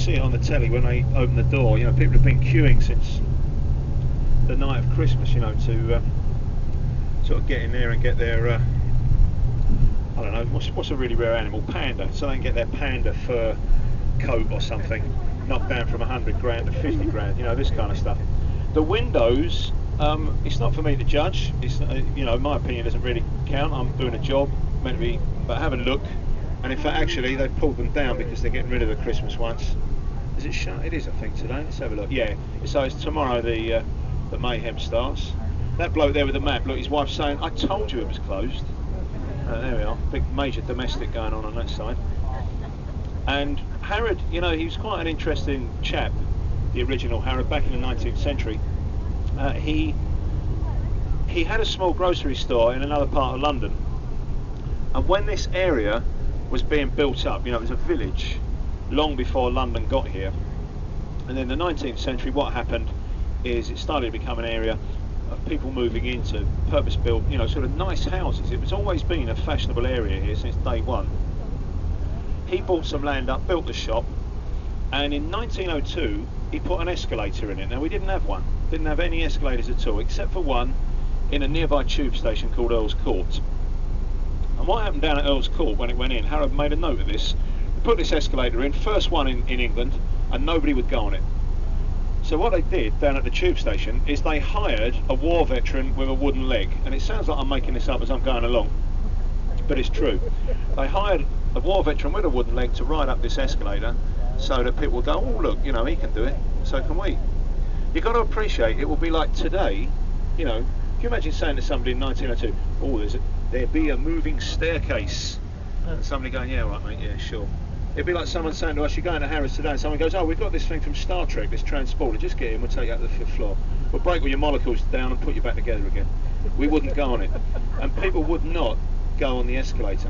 see it on the telly when they open the door. You know, people have been queuing since the night of Christmas, you know, to sort of get in there and get their I don't know, what's a really rare animal? Panda. So they can get their panda fur coat or something knocked down from 100 grand to 50 grand, you know, this kind of stuff. The windows, it's not for me to judge. It's you know, my opinion doesn't really count. I'm doing a job, meant to be, but have a look. And in fact, actually, they pulled them down because they're getting rid of the Christmas ones. Is it shut? It is, I think, today. Let's have a look. Yeah, so it's tomorrow the mayhem starts. That bloke there with the map, look, his wife's saying, I told you it was closed. There we are, big major domestic going on that side. And Harrod, you know, he was quite an interesting chap, the original Harrod, back in the 19th century. He had a small grocery store in another part of London. And when this area was being built up, you know, it was a village long before London got here. And in the 19th century, what happened is it started to become an area of people moving into purpose-built, you know, sort of nice houses. It was always been a fashionable area here since day one. He bought some land up, built the shop, and in 1902 he put an escalator in it. Now we didn't have one, didn't have any escalators at all, except for one in a nearby tube station called Earl's Court. And what happened down at Earl's Court when it went in, Harrod made a note of this. He put this escalator in, first one in England, and nobody would go on it. So what they did down at the tube station is they hired a war veteran with a wooden leg. And it sounds like I'm making this up as I'm going along, but it's true. They hired a war veteran with a wooden leg to ride up this escalator so that people will go, oh look, you know, he can do it, so can we. You've got to appreciate it will be like today, you know, can you imagine saying to somebody in 1902, oh, there be a moving staircase. And somebody going, yeah, right mate, yeah, sure. It'd be like someone saying to us, you're going to Harrods today, and someone goes, oh, we've got this thing from Star Trek, this transporter, just get in, we'll take you up to the 5th floor. We'll break all your molecules down and put you back together again. We wouldn't go on it. And people would not go on the escalator.